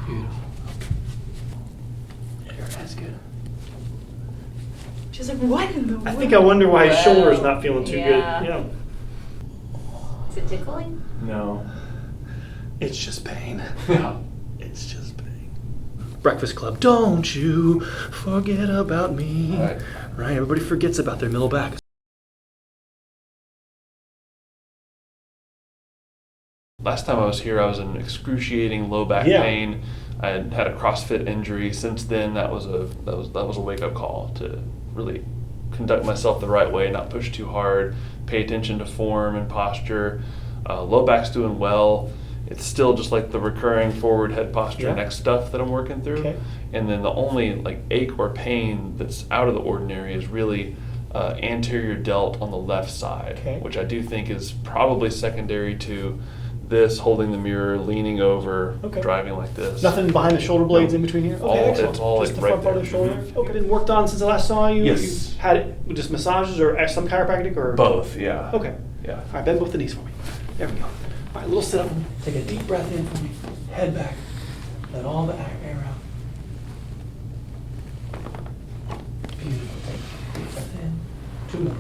Beautiful. There, that's good. She's like, what in the world? I think I wonder why his shoulder is Wow. not feeling too Yeah. good. Yeah. Is it tickling? No. It's just pain. Yeah. It's just pain. Breakfast Club. Don't you forget about me. Right. Everybody forgets about their middle back. Last time I was here, I was in excruciating low back Yeah. pain. I had had a CrossFit injury. Since then, that was a wake up call to really conduct myself the right way, not push too hard, pay attention to form and posture. Low back's doing well. It's still just like the recurring forward head posture Yeah. neck stuff that I'm working through. Okay. And then the only like ache or pain that's out of the ordinary is really anterior delt on the left side, Okay. which I do think is probably secondary to this, holding the mirror, leaning over, Okay. driving like this. Nothing behind the shoulder blades in between here? Okay, All- excellent. it's all, just like, the front right part of the there. shoulder? Mhm. Okay, been worked on since I last saw you? Yes. You had it with just massages or some chiropractic or? Both, yeah. Okay. Yeah. All right, bend both the knees for me. There we go. All right, little sit up. Take a deep breath in for me. Head back. Let all the air out. Beautiful. Take a deep breath in. 2 more.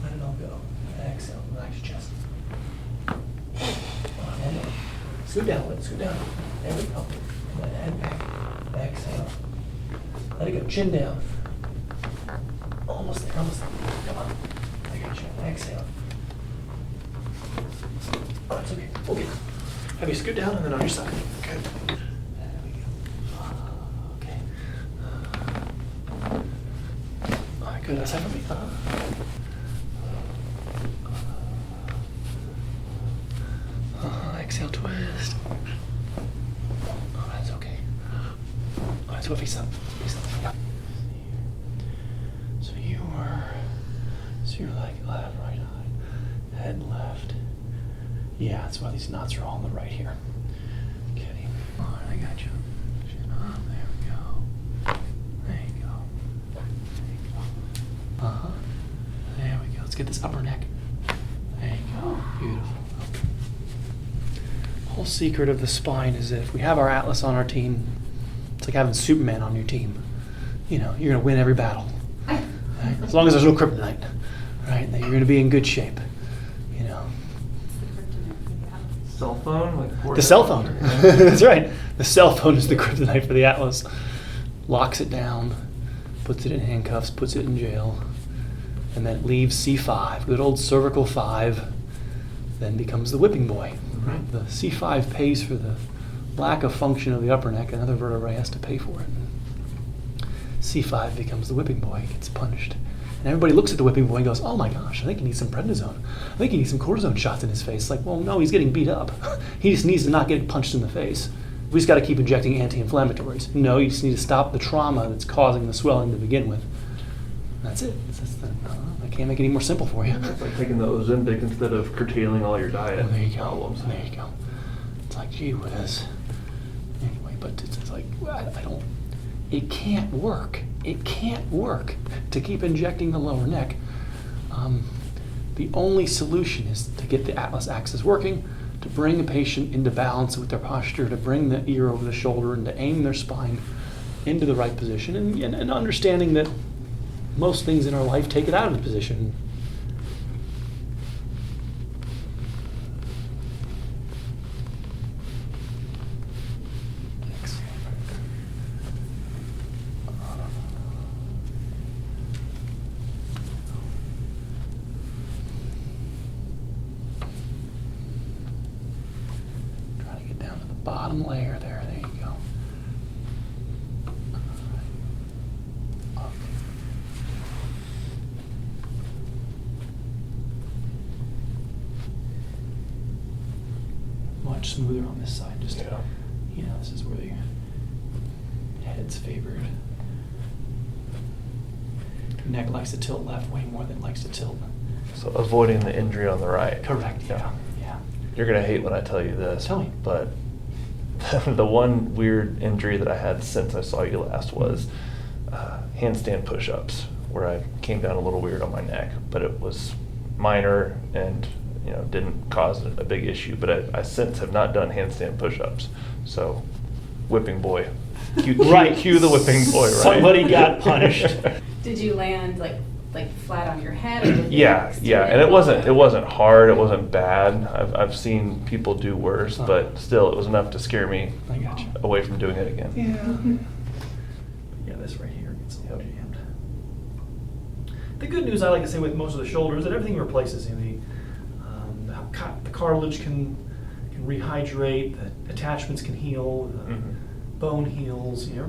Let it all go. Exhale. Relax your chest. Come on, one more. Scoot down. Let it scoot down. There we go. And then head back. Exhale. Let it go. Chin down. Almost there. Almost there. Come on. I got you. Exhale. Oh, it's okay. Okay. Have you scoot down and then on your side. Good. There we go. Okay. All right, good. That's that for me. Exhale, twist. Oh, that's okay. All right, so face up. Face up. Yeah. So you're like left, right eye, head left. Yeah, that's why these knots are all on the right here. Okay. All right, I got you. Chin up. There we go. There you go. There you go. Uh-huh. There we go. Let's get this upper neck. There you go. Beautiful. Okay. Whole secret of the spine is that if we have our Atlas on our team, it's like having Superman on your team. You know, you're gonna win every battle. Right? As long as there's no kryptonite, right? Then you're gonna be in good shape. You know. Cell phone? Like The cell phone. That's right. The cell phone is the kryptonite for the Atlas. Locks it down, puts it in handcuffs, puts it in jail, and then it leaves C5, good old cervical 5, then becomes the whipping boy. Right? The C5 pays for the lack of function of the upper neck. Another vertebrae has to pay for it. C5 becomes the whipping boy, gets punished. And everybody looks at the whipping boy and goes, oh my gosh, I think he needs some prednisone. I think he needs some cortisone shots in his face. Like, well, no, he's getting beat up. He just needs to not get punched in the face. We just got to keep injecting anti-inflammatories. No, you just need to stop the trauma that's causing the swelling to begin with. That's it. I can't make it any more simple for you. It's like taking the Ozempic instead of curtailing all your diet There you go. problems. There you go. It's like, gee whiz. Anyway, but it's like, I don't, it can't work. It can't work to keep injecting the lower neck. The only solution is to get the Atlas axis working, to bring a patient into balance with their posture, to bring the ear over the shoulder, and to aim their spine into the right position, and understanding that most things in our life take it out of the position. Try to get down to the bottom layer there. There you go. Much smoother on this side. Just, Yeah. you know, this is where the head's favored. Neck likes to tilt left way more than it likes to tilt. So avoiding the injury on the right. Correct. Yeah. You're gonna hate when I tell you this. Tell me. But the one weird injury that I had since I saw you last was handstand push-ups, where I came down a little weird on my neck, but it was minor and didn't cause a big issue. But I since have not done handstand push-ups. So whipping boy. Right. Cue the whipping boy, right? Somebody got punished. Did you land like flat on your head? Or with your Yeah, legs yeah, to and it wasn't down? hard, it wasn't bad. I've seen people do worse, Uh-huh. but still, it was enough to scare me I got you. away from doing it again. Yeah, this right here gets a little Yep. jammed. The good news, I like to say, with most of the shoulders, that everything replaces. You know, the cartilage can rehydrate, the attachments can heal, the Mhm. bone heals. You know,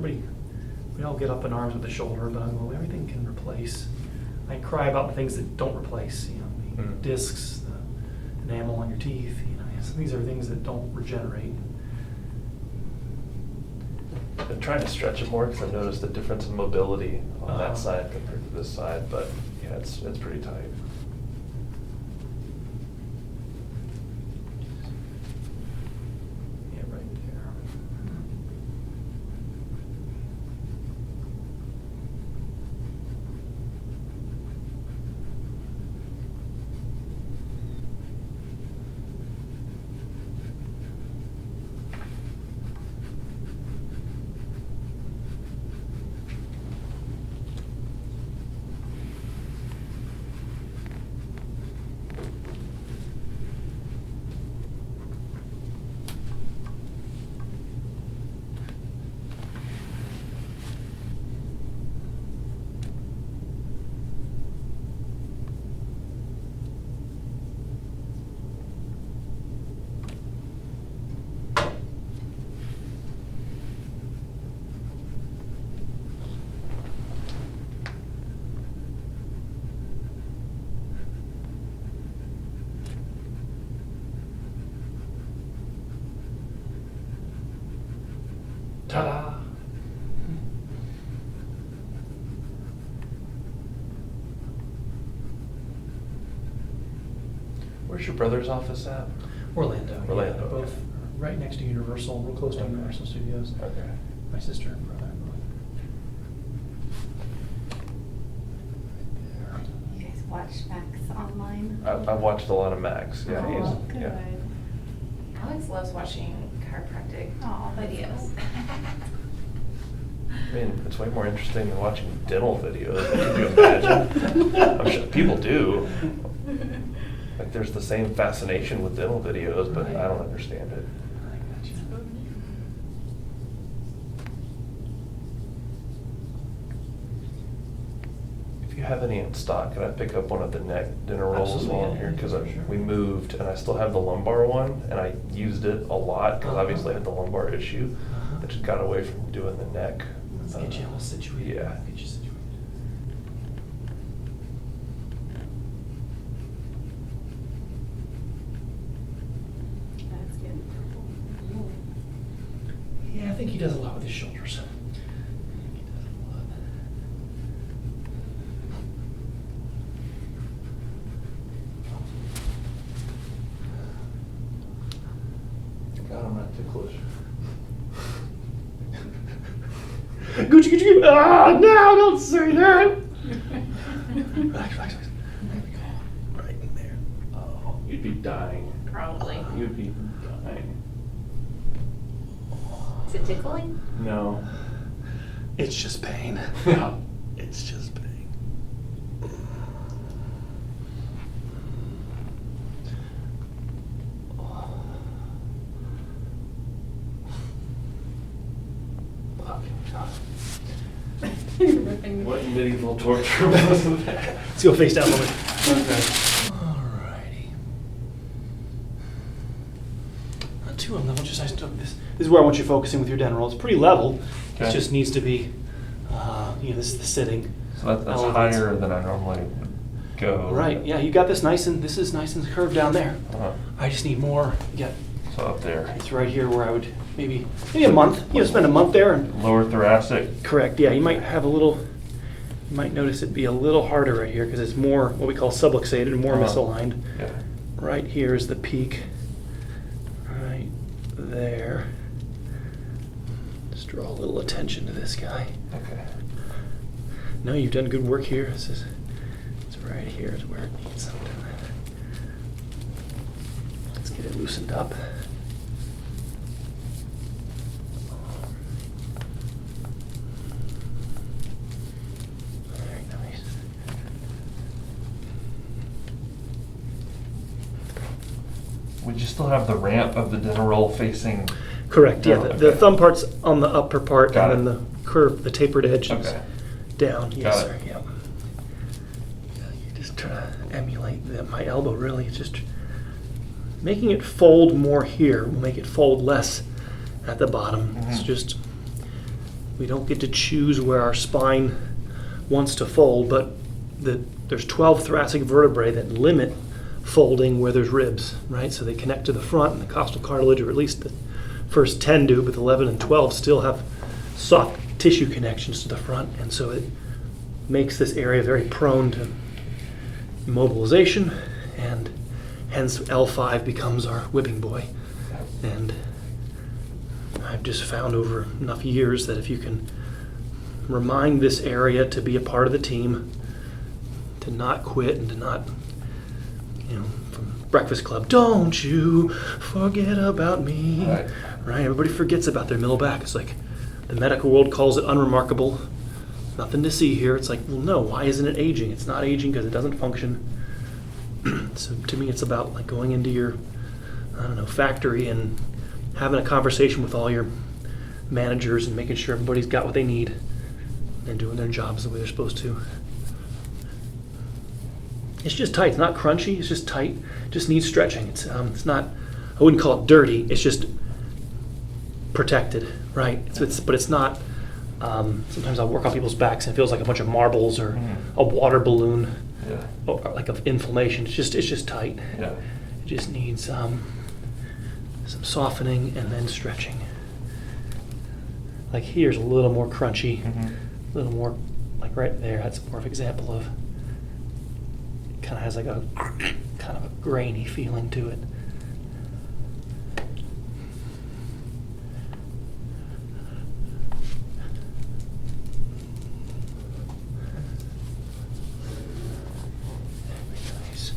we all get up in arms with the shoulder, but everything can replace. I cry about the things that don't replace. You know, the Mhm. discs, the enamel on your teeth. You know, so these are things that don't regenerate. I've been trying to stretch it more because I've noticed the difference in mobility on Uh-huh. that side compared to this side, but yeah, it's pretty tight. Yeah, right there. Ta-da! Where's your brother's office at? Orlando. Orlando, Yeah, both okay. right next to Universal, real close to Okay. Universal Studios. Okay. My sister and brother. You guys watch Max online? I've watched a lot of Max, yeah. Oh, he's- good. yeah. Alex loves watching chiropractic Oh, videos. I mean, it's way more interesting than watching dental videos. Can you imagine? I'm sure people do. Like, there's the same fascination with dental videos, but I don't understand it. If you have any in stock, can I pick up one of the neck dinner rolls Absolutely, while I'm yeah, here? Because for sure. we moved and I still have the lumbar one, and I used it a lot because Uh-huh. obviously I had the lumbar issue. Uh-huh. I just got away from doing the neck. Let's get you all situated. Yeah. Get you situated. That's good. Yeah, I think he does a lot with his shoulders. I think he does a lot. God, I'm not ticklish. Gucci, Gucci, Gucci. Ah, no, don't say that. Relax, relax, relax. There we go. Right in there. Oh, you'd be dying. Probably. You'd be dying. Is it tickling? No. It's just pain. Yeah. It's just pain. You're ripping. What medieval torture was that? Let's go face down a little bit. Okay. Alrighty. Not too unlevel, just this is where I want you focusing with your dental roll. It's pretty level. It Okay. just needs to be, this is the sitting. So that's Elevates. higher than I normally would go. Right, yeah, you got this this is nice and curved down there. Uh-huh. I just need more. Yeah, So up there. it's right here where I would maybe a month. Spend a month there and Lower thoracic. correct. Yeah, you might have you might notice it be a little harder right here because it's more what we call subluxated and more Uh-huh. misaligned. Yeah. Right here is the peak. Right there. Just draw a little attention to this guy. Okay. No, you've done good work here. It's right here is where it needs some time. Let's get it loosened up. would you still have the ramp of the dinner roll facing? Correct, yeah. Oh, The okay. thumb part's on the upper part, Got and then it. the curve, the tapered edge is Okay. down. Yes, Got sir, it. yeah. You just try to emulate my elbow, really. It's just making it fold more here will make it fold less at the bottom. It's Mhm. just, we don't get to choose where our spine wants to fold, but there's 12 thoracic vertebrae that limit folding where there's ribs, right? So they connect to the front and the costal cartilage, or at least the first 10 do, but 11 and 12 still have soft tissue connections to the front, and so it makes this area very prone to mobilization, and hence L5 becomes our whipping boy. And I've just found over enough years that if you can remind this area to be a part of the team, to not quit and to not, from Breakfast Club, don't you forget about me. Right? Everybody forgets about their middle back. It's like the medical world calls it unremarkable. Nothing to see here. It's like, well, no, why isn't it aging? It's not aging because it doesn't function. So to me, it's about like going into your, factory and having a conversation with all your managers and making sure everybody's got what they need and doing their jobs the way they're supposed to. It's just tight. It's not crunchy. It's just tight. It just needs stretching. It's not, I wouldn't call it dirty. It's just protected, right? But it's not, sometimes I'll work on people's backs and it feels like a bunch of marbles or a water balloon, Yeah. or like of inflammation. It's just tight. Yeah. It just needs some softening and then stretching. Like here's a little more crunchy, a little more, like right there, that's more of an example of, it kind of has like a kind of a grainy feeling to it. Nice.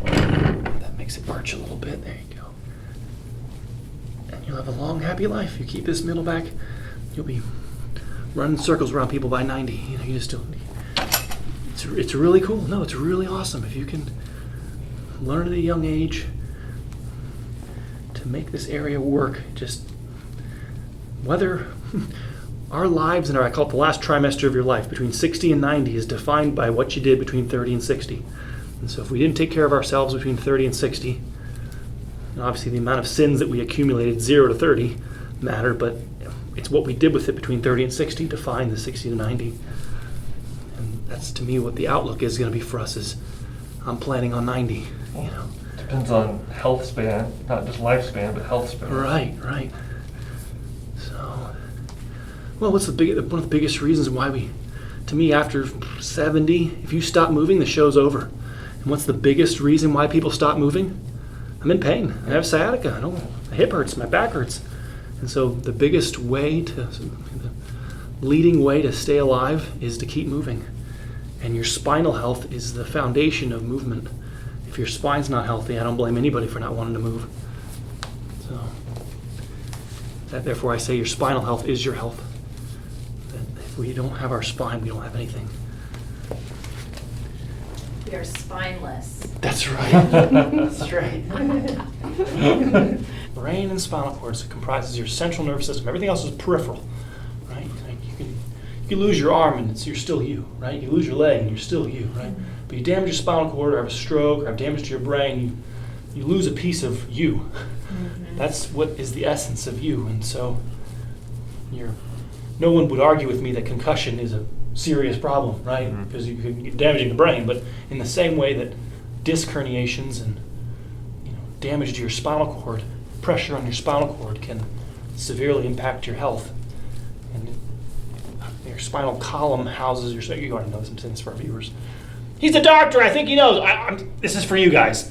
That makes it arch a little bit. There you go. And you'll have a long, happy life. You keep this middle back, you'll be running circles around people by 90. You just don't. It's really cool. No, it's really awesome if you can learn at a young age to make this area work. Just whether our lives and I call it the last trimester of your life, between 60 and 90, is defined by what you did between 30 and 60. And so if we didn't take care of ourselves between 30 and 60, and obviously the amount of sins that we accumulated 0 to 30 matter, but it's what we did with it between 30 and 60 define the 60 to 90. And that's to me what the outlook is going to be for us is I'm planning on 90, Depends on health span, not just lifespan, but health span. Right. So, well, one of the biggest reasons why to me, after 70, if you stop moving, the show's over. And what's the biggest reason why people stop moving? I'm in pain. I have sciatica. My hip hurts. My back hurts. And so the biggest way the leading way to stay alive is to keep moving. And your spinal health is the foundation of movement. If your spine's not healthy, I don't blame anybody for not wanting to move. So, therefore I say your spinal health is your health. That if we don't have our spine, we don't have anything. We are spineless. That's right. That's right. Brain and spinal cord comprises your central nervous system. Everything else is peripheral, right? Like you can lose your arm and you're still you, right? You lose your leg and you're still you, right? But you damage your spinal cord or have a stroke or have damage to your brain, you lose a piece of you. Mm-hmm. That's what is the essence of you. And so no one would argue with me that concussion is a serious problem, right? Mhm. Because you could get damaging the brain. But in the same way that disc herniations and damage to your spinal cord, pressure on your spinal cord can severely impact your health. And your spinal column houses your. You already know this. I'm saying this for our viewers. He's a doctor. I think he knows. This is for you guys.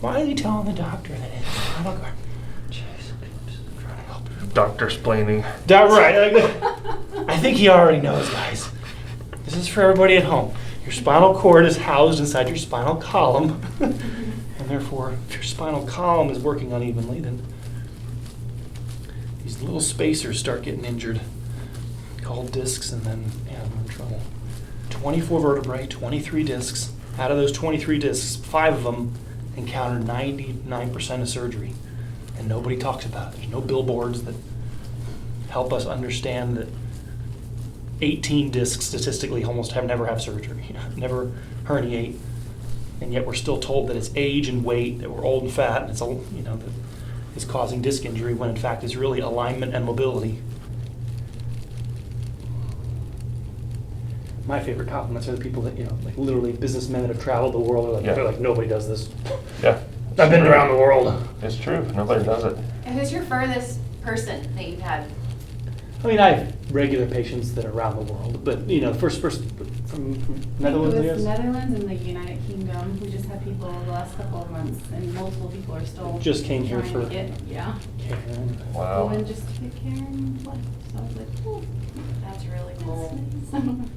Why are you telling the doctor that it's spinal cord? Jeez, I'm just trying to help you. Doctor splaining. Right. I think he already knows, guys. This is for everybody at home. Your spinal cord is housed inside your spinal column. And therefore, if your spinal column is working unevenly, then these little spacers start getting injured, called discs, and then, yeah, I'm in trouble. 24 vertebrae, 23 discs. Out of those 23 discs, 5 of them encountered 99% of surgery, and nobody talks about it. There's no billboards that help us understand that 18 discs statistically almost never have surgery, never herniate, and yet we're still told that it's age and weight, that we're old and fat, and it's that is causing disc injury, when in fact it's really alignment and mobility. My favorite compliments are the people that, like literally businessmen that have traveled the world. They're like, nobody does this. Yeah. I've been around the world. It's true. Nobody does it. And who's your furthest person that you've had? I mean, I have regular patients that are around the world, but first person from Netherlands, I It guess. was Netherlands and the United Kingdom. We just had people the last couple of months, and multiple people are still Just came here trying for to get, Karen. Wow. Even just to get Karen left. So I was like, oh, That's really cool. that's nice.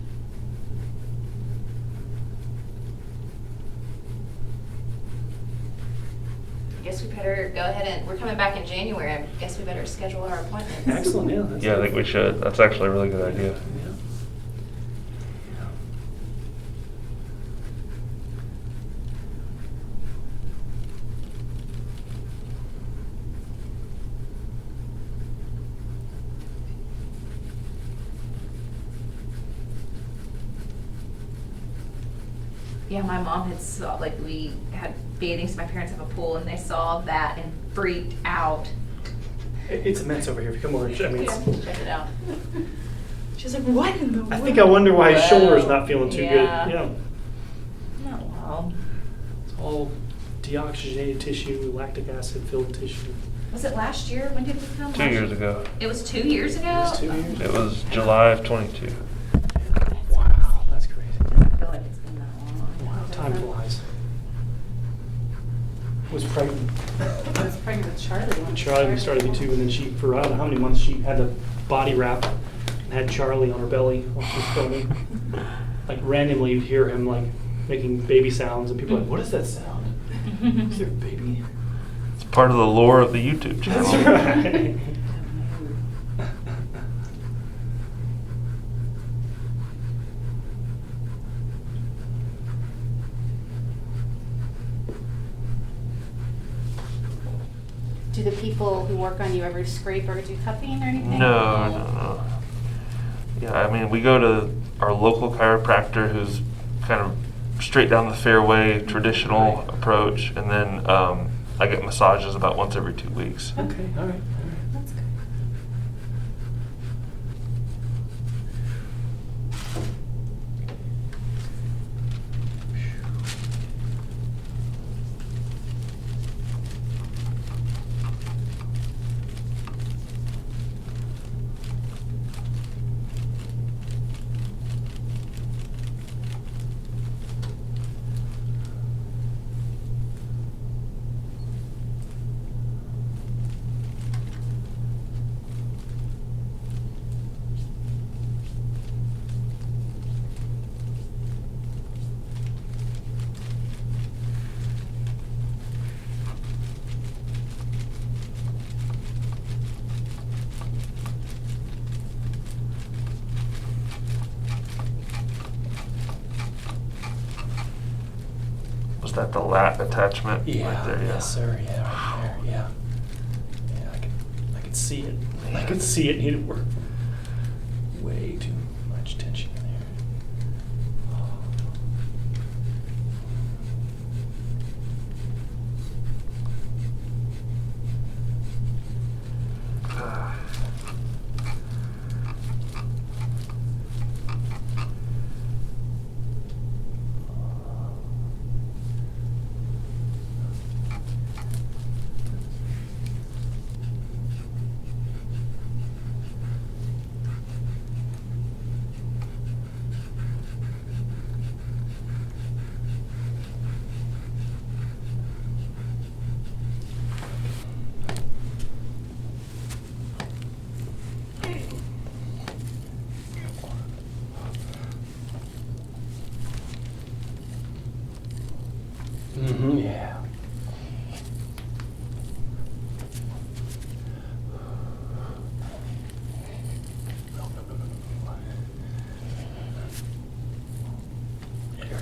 I guess we better go ahead and, we're coming back in January. I guess we better schedule our appointments. Excellent, yeah. Yeah, I think we should. That's actually a really good idea. Yeah. Yeah, my mom had saw, like, we had bathing, so my parents have a pool, and they saw that and freaked out. It's immense over here. If you come over, I mean, Yeah, check it out. She was like, what in the world? I think I wonder why his shoulder's Well, not feeling too yeah. good. Yeah. Oh, well. It's all deoxygenated tissue, lactic acid filled tissue. Was it last year? When did we come? 2 years ago. It was 2 years ago? It was 2 years. It was July of 22. Wow, that's crazy. I feel like it's been that long. Wow, time flies. Was pregnant. I was pregnant with Charlie. when Charlie started me too, and then she, for I don't know how many months, she had the body wrap and had Charlie on her belly while she was filming. Like randomly, you'd hear him like making baby sounds, and people are like, "What is that sound?" Is there a baby? It's part of the lore of the YouTube channel. That's right. Do the people who work on you ever scrape or do cupping or anything? No. Yeah, I mean, we go to our local chiropractor who's kind of straight down the fairway, traditional approach, and then I get massages about once every 2 weeks. Okay, all right. That's good. Was that the lat attachment Yeah, right there? Yeah. yes, sir. Yeah, right there. Yeah. Yeah, I could see it. I could see it needed work. Way too much tension in there. Mm-hmm, yeah.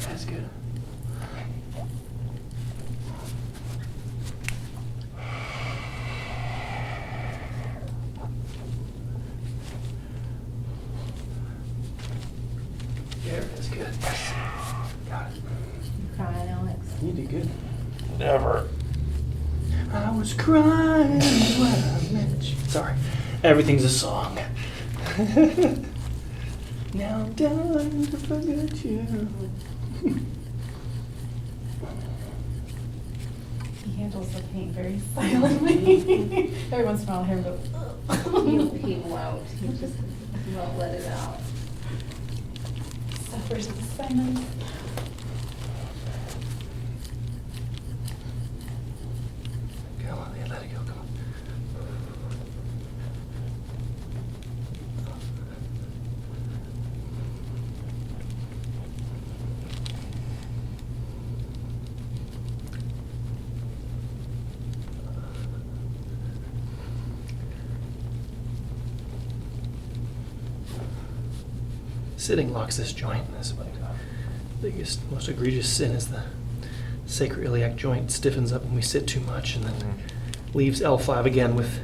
That's good. There it is. Good. Yes. Got it. You crying, Alex? You did good. Never. I was crying when I met you. Sorry. Everything's a song. Now I'm done to forget you. He handles the pain very silently. Every once in a while, I hear him go, He won't. He just won't let it out. suffers in silence. Come on, let it go. Come on. Sitting locks this joint. That's my biggest, most egregious sin is the sacroiliac joint stiffens up when we sit too much and then leaves L5 again with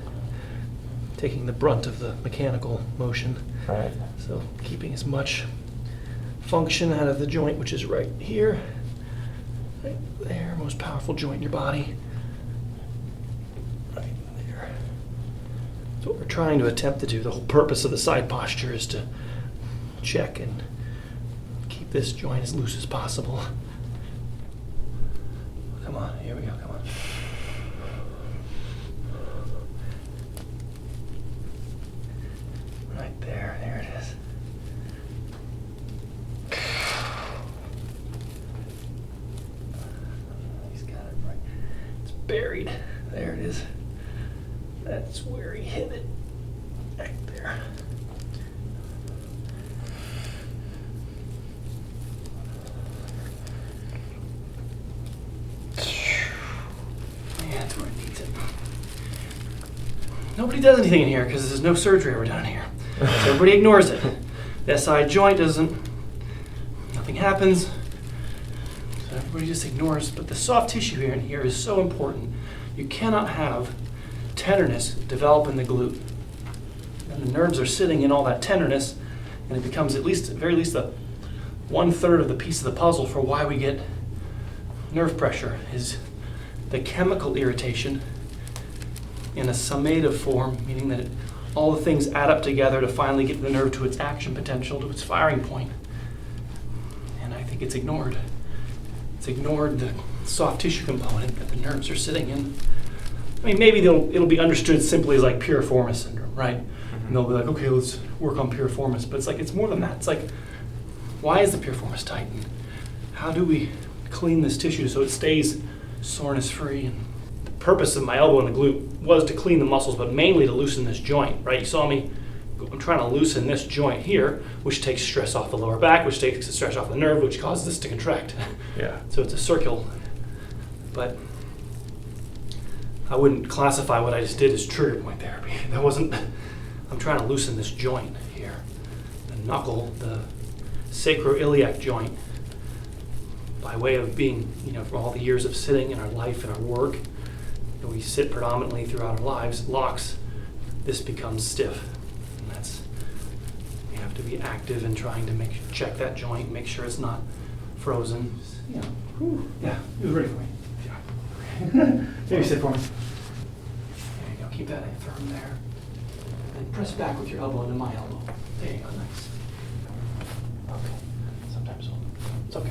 taking the brunt of the mechanical motion. Right. So keeping as much function out of the joint, which is right here, right there, most powerful joint in your body. Right there. That's what we're trying to attempt to do. The whole purpose of the side posture is to check and keep this joint as loose as possible. Come on, here we go, come on. Right there it is. He's got it right. It's buried. There it is. That's where he hit it. Right there. That's where it needs it. Nobody does anything in here because there's no surgery ever done in here. So everybody ignores it. The SI joint doesn't, nothing happens. So everybody just ignores. But the soft tissue here in here is so important. You cannot have tenderness develop in the glute. And the nerves are sitting in all that tenderness, and it becomes at very least a 1/3 of the piece of the puzzle for why we get nerve pressure is the chemical irritation in a summative form, meaning that all the things add up together to finally get the nerve to its action potential, to its firing point. And I think it's ignored. It's ignored the soft tissue component that the nerves are sitting in. I mean, maybe it'll be understood simply as like piriformis syndrome, right? And they'll be like, okay, let's work on piriformis. But it's like, it's more than that. It's like, why is the piriformis tight? And how do we clean this tissue so it stays soreness free? And the purpose of my elbow in the glute was to clean the muscles, but mainly to loosen this joint, right? You saw me, I'm trying to loosen this joint here, which takes stress off the lower back, which takes the stress off the nerve, which causes this to contract. Yeah. So it's a circle, but I wouldn't classify what I just did as trigger point therapy. That wasn't, I'm trying to loosen this joint here. The knuckle, the sacroiliac joint, by way of being, from all the years of sitting in our life and our work, and we sit predominantly throughout our lives, locks, this becomes stiff. And that's, we have to be active in trying to check that joint, make sure it's not frozen. Yeah, it was ready for me. Yeah. Maybe sit for me. There you go, keep that firm there. And press back with your elbow into my elbow. There you go, nice. Okay, sometimes it's okay. Okay.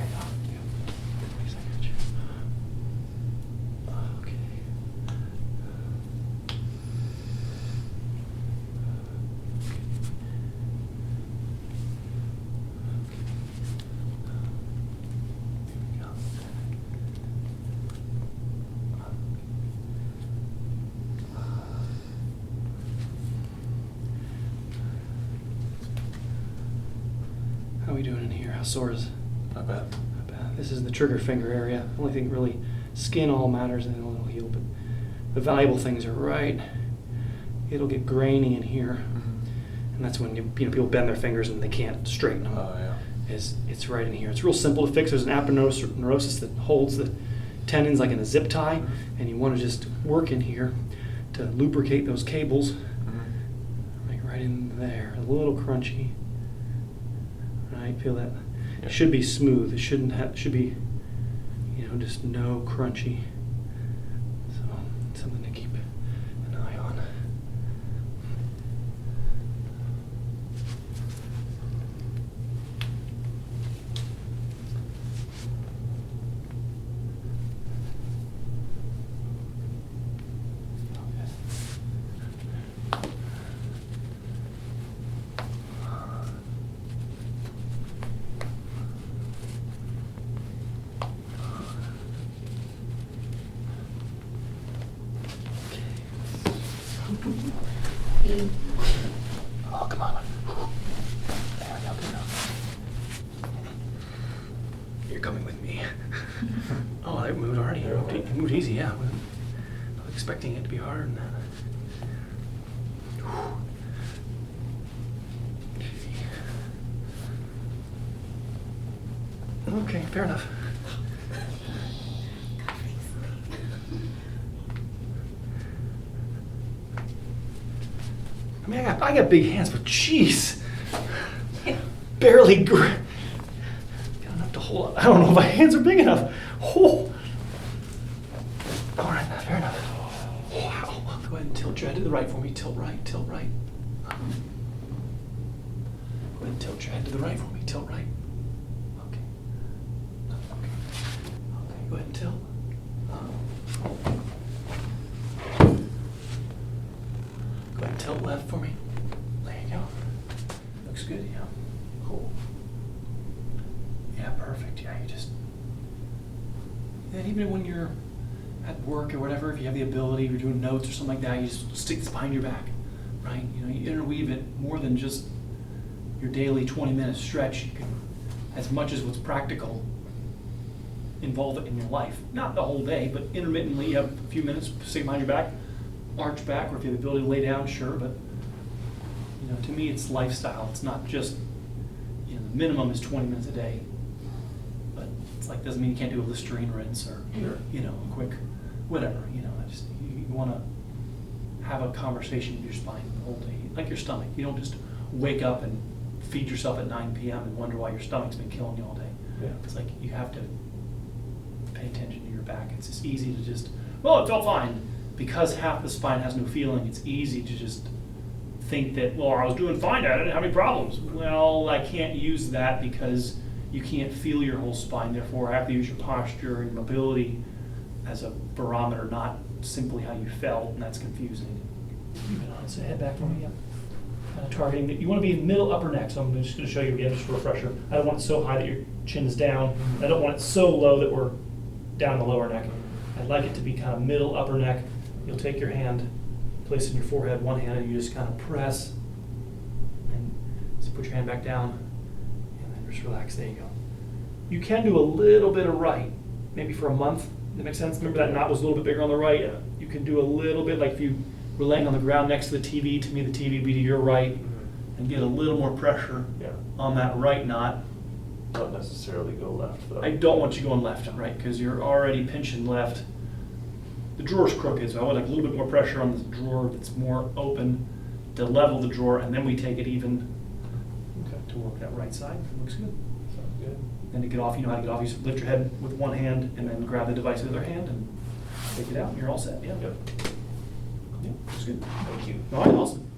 How are we doing in here? How sore is it? Not bad. Not bad. This is the trigger finger area. The only thing really, skin all matters and then it'll heal, but the valuable things are right. It'll get grainy in here. Mm-hmm. And that's when people bend their fingers and they can't straighten them. Oh, yeah. is it's right in here. It's real simple to fix. There's an aponeurosis that holds the tendons like in a zip tie, and you want to just work in here to lubricate those cables. Right in there, a little crunchy. Right, feel that? It should be smooth. It shouldn't have. Should be, just no crunchy. So something to keep an eye on. Oh, come on. There we go, good enough. You're coming with me. Oh, that moved already. It moved easy, yeah. I was expecting it to be harder than that. Okay, fair enough. I mean, I got big hands, but jeez, barely got enough to hold on. I don't know if my hands are big enough. Oh. All right, fair enough. Wow. Go ahead and tilt your head to the right for me. Tilt right, tilt right. Go ahead and tilt your head to the right for me. Tilt right. Okay. Okay. Okay. Go ahead and tilt. Go ahead and tilt left for me. There you go. Looks good, yeah. Cool. Yeah, perfect. Yeah, you just... And even when you're at work or whatever, if you have the ability, if you're doing notes or something like that, you just stick this behind your back, right? You interweave it more than just your daily 20-minute stretch. You can, as much as what's practical, involve it in your life. Not the whole day, but intermittently, you have a few minutes, stick it behind your back, arch back, or if you have the ability to lay down, sure, but to me it's lifestyle. It's not just, the minimum is 20 minutes a day, but it's like, doesn't mean you can't do a Listerine rinse or, a quick, whatever, you want to have a conversation with your spine the whole day, like your stomach. You don't just wake up and feed yourself at 9 p.m. and wonder why your stomach's been killing you all day. Yeah. It's like, you have to pay attention to your back. It's just easy to just, well, it felt fine. Because half the spine has no feeling, it's easy to just think that, well, I was doing fine, I didn't have any problems. Well, I can't use that because you can't feel your whole spine. Therefore, I have to use your posture and mobility as a barometer, not simply how you felt, and that's confusing. So head back for me, yeah. Kind of targeting that. You want to be in middle upper neck, so I'm just going to show you again, just for a refresher. I don't want it so high that your chin is down. I don't want it so low that we're down the lower neck. I'd like it to be kind of middle upper neck. You'll take your hand, place it in your forehead, one hand, and you just kind of press, and just put your hand back down, and then just relax. There you go. You can do a little bit of right, maybe for a month. That makes sense? Remember that knot was a little bit bigger on the right? Yeah. You can do a little bit, like if you were laying on the ground next to the TV, to me the TV would be to your right, and get a little more pressure on that right knot. Not necessarily go left, though. I don't want you going left, right, because you're already pinching left. The drawer's crooked, so I would like a little bit more pressure on the drawer that's more open to level the drawer, and then we take it even to work that right side. Looks good. Sounds good. Then to get off, you know how to get off. You just lift your head with one hand, and then grab the device with the other hand, and take it out, and you're all set. Yeah. Yep. Yeah, looks good. Thank you. All right, awesome.